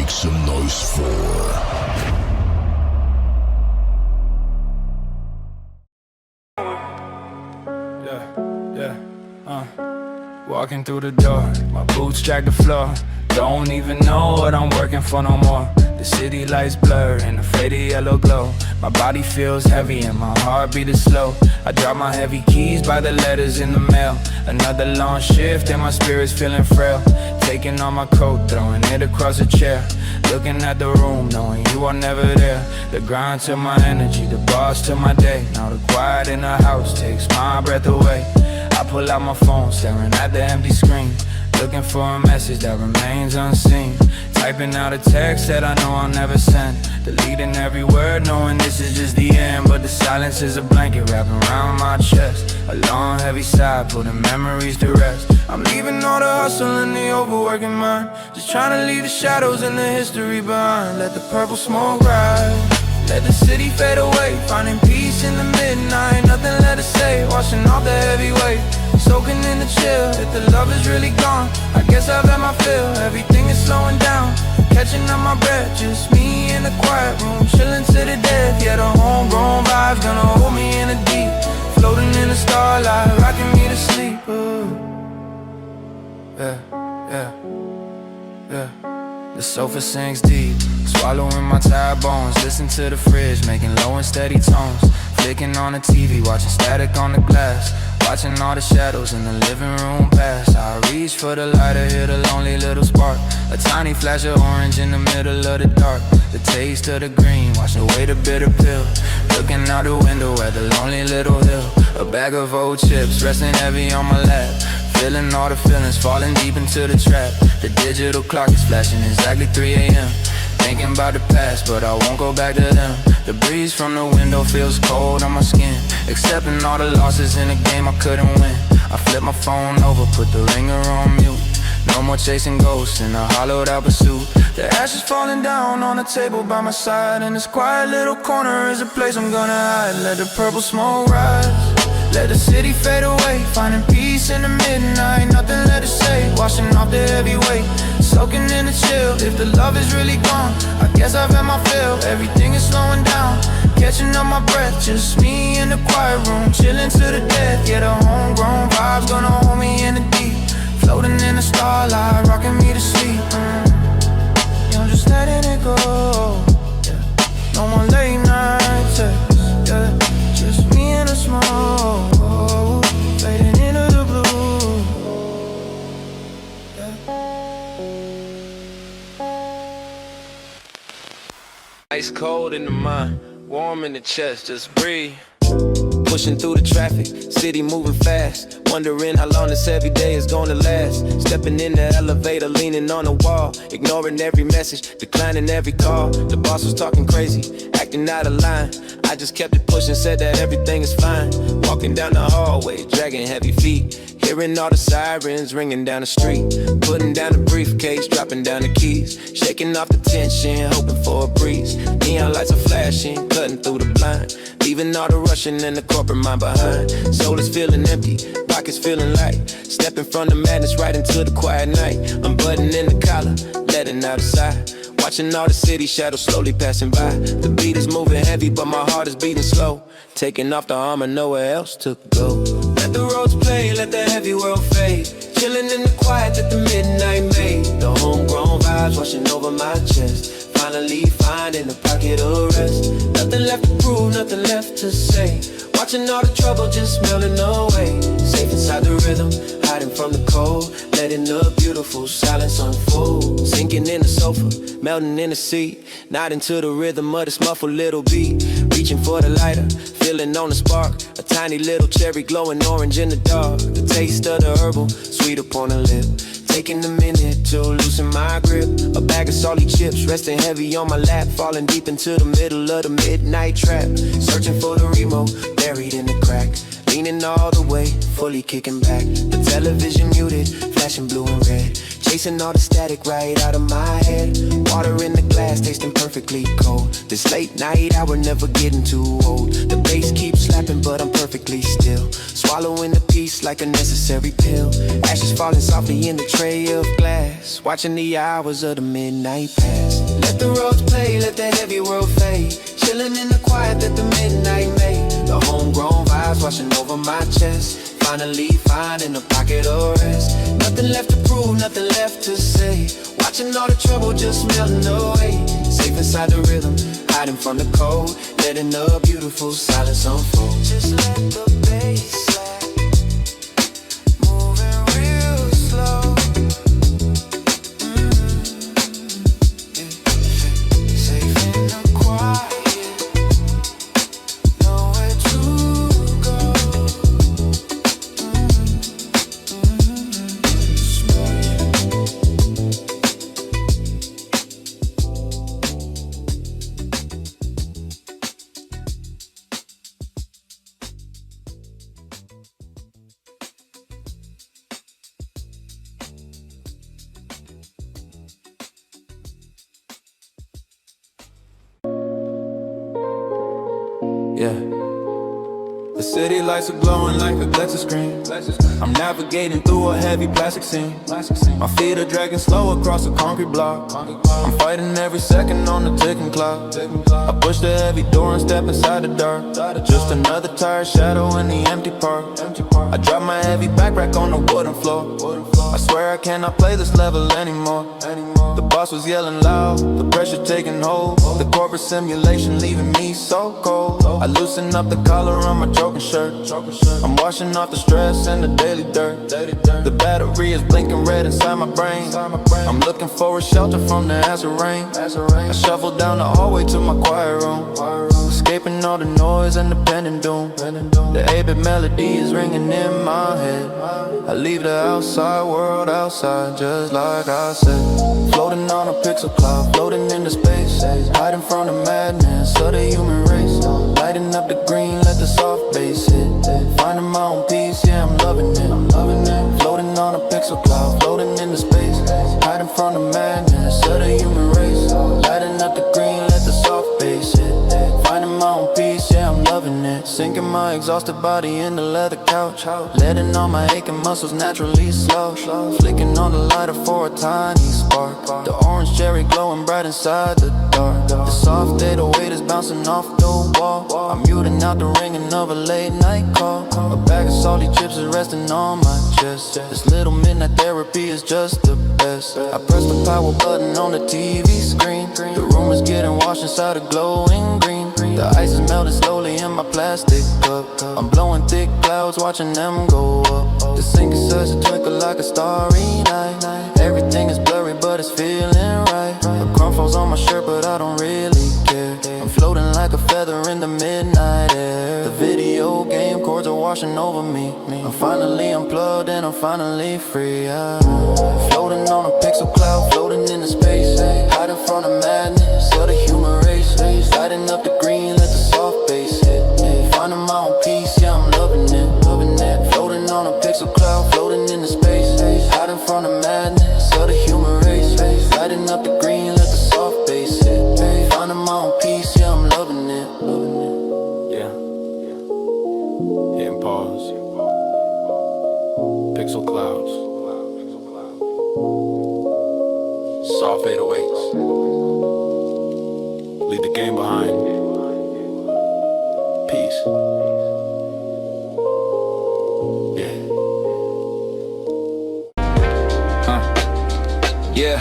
Make some noise for walking through the door, my boots drag the floor. Don't even know what I'm working for no more. The city lights blur and a faded yellow glow. My body feels heavy and my heartbeat is slow. I drop my heavy keys by the letters in the mail. Another long shift and my spirit's feeling frail. Taking on my coat, throwing it across a chair. Looking at the room, knowing you are never there. The grind to my energy, the boss to my day. Now the quiet in the house takes my breath away. I pull out my phone, staring at the empty screen, looking for a message that remains unseen. Typing out a text that I know I'll never send. Deleting every word, knowing this is just the end. But the silence is a blanket wrapping around my chest. A long heavy sigh, putting memories to rest. I'm leaving all the hustle and the overworking mind, just trying to leave the shadows and the history behind. Let the purple smoke rise, let the city fade away, finding peace in the midnight. Nothing left to say, washing off the heavy weight, soaking in the chill. If the love is really gone, I guess I've had my fill. Everything is slowing down, catching up my breath. Just me in the quiet room, chilling to the death. Yeah, the homegrown vibe's gonna hold me in the deep, floating in the starlight, rocking me to sleep. Yeah. The sofa sinks deep, swallowing my tired bones. Listen to the fridge, making low and steady tones. Flicking on the TV, watching static on the glass, watching all the shadows in the living room pass. I reach for the lighter, hit a lonely little spark. A tiny flash of orange in the middle of the dark. The taste of the green, wash away the bitter pill. Looking out the window at the lonely little hill. A bag of old chips resting heavy on my lap, feeling all the feelings, falling deep into the trap. The digital clock is flashing exactly 3 a.m. Thinking about the past, but I won't go back to them. The breeze from the window feels cold on my skin, accepting all the losses in a game I couldn't win. I flip my phone over, put the ringer on mute. No more chasing ghosts in a hollowed out pursuit. The ashes falling down on the table by my side, and this quiet little corner is a place I'm gonna hide. Let the purple smoke rise, let the city fade away, finding peace in the midnight. Nothing left to say, washing off the heavy weight, soaking in the chill. If the love is really gone, I guess I've had my fill. Everything is slowing down, catching up my breath. Just me in the quiet room, chilling to the death. Yeah, the homegrown vibe's gonna hold me in the deep, floating in the starlight, rocking me to sleep. Yeah, I'm just letting it go. Yeah. No more late night texts. Yeah. Just me and the smoke, fading into the blue. Ice cold in the mind, warm in the chest, just breathe. Pushing through the traffic, city moving fast, wondering how long this every day is gonna last. Stepping in the elevator, leaning on the wall, ignoring every message, declining every call. The boss was talking crazy, acting out of line. I just kept it pushing, said that everything is fine. Walking down the hallway, dragging heavy feet, hearing all the sirens ringing down the street. Putting down the briefcase, dropping down the keys, shaking off the tension, hoping for a breeze. Neon lights are flashing, cutting through the blind, leaving all the rushing and the corporate mind behind. Soul is feeling empty, pockets feeling light, stepping from the madness right into the quiet night. Unbuttoning the collar, letting out a sigh, watching all the city shadows slowly passing by. The beat is moving heavy, but my heart is beating slow, taking off the armor, nowhere else to go. Let the roads play, let the heavy world fade, chilling in the quiet that the midnight made. The homegrown vibes washing over my chest, finally finding a pocket of rest. Nothing left to prove, nothing left to say, watching all the trouble just melting away. Safe inside the rhythm, hiding from the cold, letting the beautiful silence unfold. Sinking in the sofa, melting in the seat, nodding to the rhythm of this muffled little beat. Reaching for the lighter, feeling on the spark, a tiny little cherry glowing orange in the dark. The taste of the herbal, sweet upon the lip, taking a minute to loosen my grip. A bag of salty chips resting heavy on my lap, falling deep into the middle of the midnight trap. Searching for the remote, buried in the crack, leaning all the way, fully kicking back. The television muted, flashing blue and red, chasing all the static right out of my head. Water in the glass, tasting perfectly cold, This late night hour never getting too old. The bass keeps slapping but I'm perfectly still, swallowing the peace like a necessary pill. Ashes falling softly in the tray of glass, watching the hours of the midnight pass. Let the roads play, let the heavy world fade, chilling in the quiet that the midnight made. The homegrown vibes washing over my chest, finally finding a pocket of rest. Nothing left to prove, nothing left to say, watching all the trouble just melting away. Safe inside the rhythm, hiding from the cold, letting the beautiful silence unfold. Just let the bass slap, moving real slow. Safe in the quiet, nowhere to go. Yeah. The city lights are glowing like a Alexa screen. I'm navigating through a heavy plastic scene. My feet are dragging slow across a concrete block. I'm fighting every second on the ticking clock. I push the heavy door and step inside the dark. Just another tired shadow in the empty park. I drop my heavy backpack on the wooden floor. I swear I cannot play this level anymore. The boss was yelling loud, the pressure taking hold, the corporate simulation leaving me so cold. I loosen up the collar on my choking shirt. I'm washing off the stress and the daily dirt. The battery is blinking red inside my brain. I'm looking for a shelter from the acid rain. I shuffle down the hallway to my quiet room, escaping all the noise and the pending doom. The 8-bit melody is ringing in my head. I leave the outside world outside, just like I said. Floating on a pixel cloud, floating into space, hiding from the madness of the human race. Lighting up the green, let the soft bass hit. Finding my own peace, yeah, I'm loving it. Floating on a pixel cloud, floating into space, hiding from the madness of the human race. Lighting up the green, let the soft bass hit. Finding my own peace, yeah, I'm loving it. Sinking my exhausted body in the leather couch, letting all my aching muscles naturally slow. Flicking on the lighter for a tiny spark, the orange cherry glowing bright inside the dark. The soft 808 is bouncing off the wall. I'm muting out the ringing of a late night call. A bag of salty chips is resting on my chest. This little midnight therapy is just the best. I press the power button on the TV screen. The room is getting washed inside a glowing green. The ice is melting slowly in my plastic cup. I'm blowing thick clouds, watching them go up. The sink is such a twinkle like a starry night. Everything is blurry but it's feeling right. A crumb falls on my shirt but I don't really care. I'm floating like a feather in the midnight air. The video game chords are washing over me. I'm finally unplugged and I'm finally free. I'm floating on a pixel cloud, floating into space, hiding from the madness of the human race. Lighting up the green, let the soft bass hit. Finding my own peace, yeah, I'm loving it. Floating on a pixel cloud, floating into space, hiding from the madness of the human race. Lighting up the green, let the soft bass hit. Finding my own peace, yeah, I'm loving it. Yeah. Hitting pause. Pixel clouds. Soft 808s. Leave the game behind. Peace. Yeah.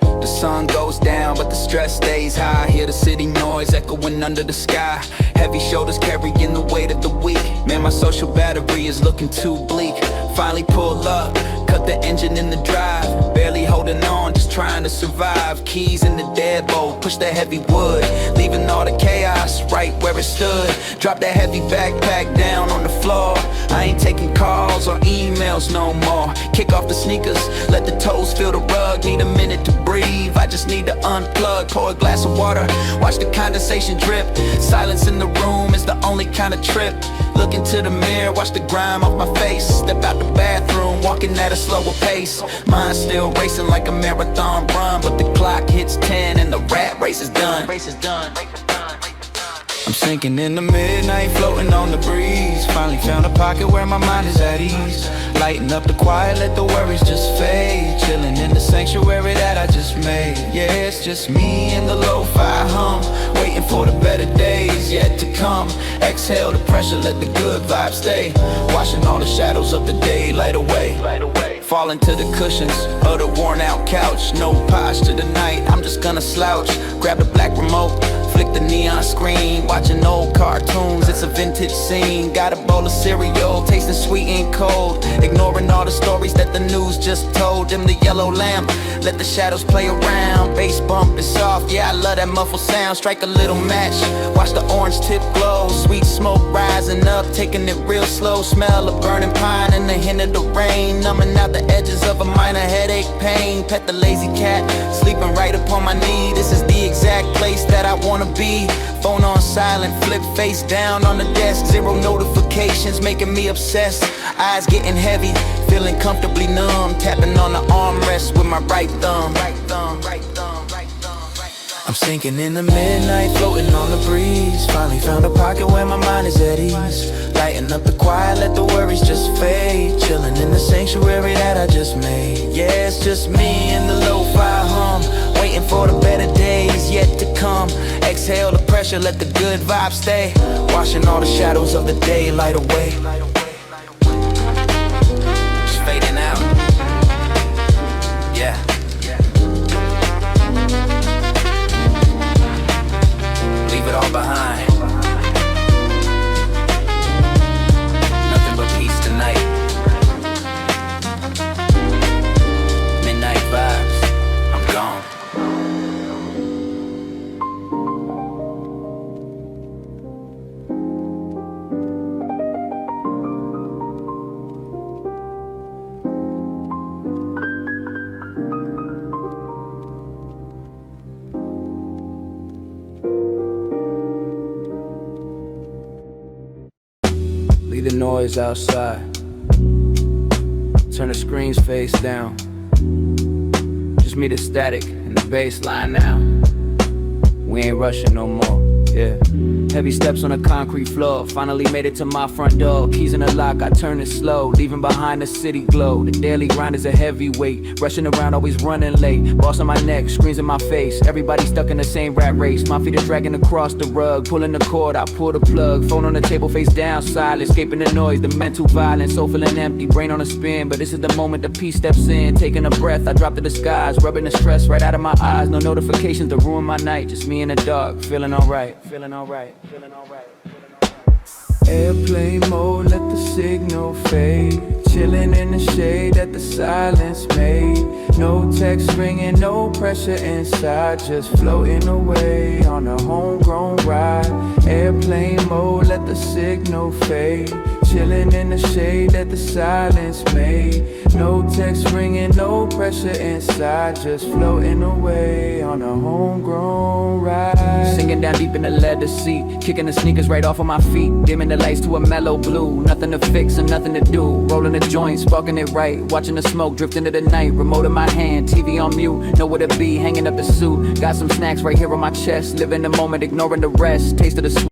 The sun goes down, but the stress stays high. Hear the city noise echoing under the sky. Heavy shoulders carrying the weight of the week. Man, my social battery is looking too bleak. Finally pull up, cut the engine in the drive. Barely holding on, just trying to survive. Keys in the deadbolt, push the heavy wood, leaving all the chaos right where it stood. Drop that heavy backpack down on the floor. I ain't taking calls or emails no more. Kick off the sneakers, let the toes feel the rug. Need a minute to breathe, I just need to unplug. Pour a glass of water, watch the condensation drip. Silence in the room is the only kind of trip. Look into the mirror, watch the grime off my face. Step out the bathroom, walking at a slower pace. Mind still racing like a marathon run, but the clock hits 10 and the rat race is done. I'm sinking in the midnight, floating on the breeze. Finally found a pocket where my mind is at ease. Lighten up the quiet, let the worries just fade. Chilling in the sanctuary that I just made. Yeah, it's just me and the lo-fi hum, waiting for the better days yet to come. Exhale the pressure, let the good vibes stay. Washing all the shadows of the day light away. Fall into the cushions of the worn out couch. No posture tonight, I'm just gonna slouch. Grab the black remote, flick the neon screen, watching old cartoons, it's a vintage scene. Got a bowl of cereal, tasting sweet and cold, ignoring all the stories that the news just told. Dim the yellow lamp, let the shadows play around. Bass bump is soft, yeah, I love that muffled sound. Strike a little match, watch the orange tip glow. Sweet smoke rising up, taking it real slow. Smell of burning pine and the hint of the rain, numbing out the edges of a minor headache pain. Pet the lazy cat, sleeping right upon my knee. This is the exact place that I wanna be. Phone on silent, flip face down on the desk. Zero notifications, making me obsessed. Eyes getting heavy, feeling comfortably numb. Tapping on the armrest with my right thumb. I'm sinking in the midnight, floating on the breeze. Finally found a pocket where my mind is at ease. Lighten up the quiet, let the worries just fade. Chilling in the sanctuary that I just made. Yeah, it's just me and the lo-fi hum, waiting for the better days yet to come. Exhale the pressure, let the good vibes stay. Washing all the shadows of the day light away. Just fading out. Yeah. Leave it all behind. Nothing but peace tonight. Midnight vibes, I'm gone. Leave the noise outside. Turn the screens face down. Just me, the static, and the bass line now. We ain't rushing no more, yeah. Heavy steps on the concrete floor. Finally made it to my front door. Keys in the lock, I turn it slow. Leaving behind the city glow. The daily grind is a heavyweight. Rushing around, always running late. Boss on my neck, screens in my face. Everybody stuck in the same rat race. My feet are dragging across the rug. Pulling the cord, I pull the plug. Phone on the table, face down, silent. Escaping the noise, the mental violence. So feeling empty, brain on a spin. But this is the moment the peace steps in. Taking a breath, I drop to the skies. Rubbing the stress right out of my eyes. No notifications to ruin my night. Just me in the dark, feeling alright. Feeling alright. Feeling alright. Airplane mode, let the signal fade. Chilling in the shade that the silence made. No text ringing, no pressure inside. Just floating away on a homegrown ride. Airplane mode, let the signal fade. Chilling in the shade that the silence made. No text ringing, no pressure inside. Just floating away on a homegrown ride. Sinking down deep in the leather seat, kicking the sneakers right off of my feet. Dimming the lights to a mellow blue. Nothing to fix and nothing to do. Rolling the joint, sparking it right. Watching the smoke drift into the night. Remote in my hand, TV on mute. Know where to be, hanging up the suit. Got some snacks right here on my chest. Living the moment, ignoring the rest. Taste of the sweet.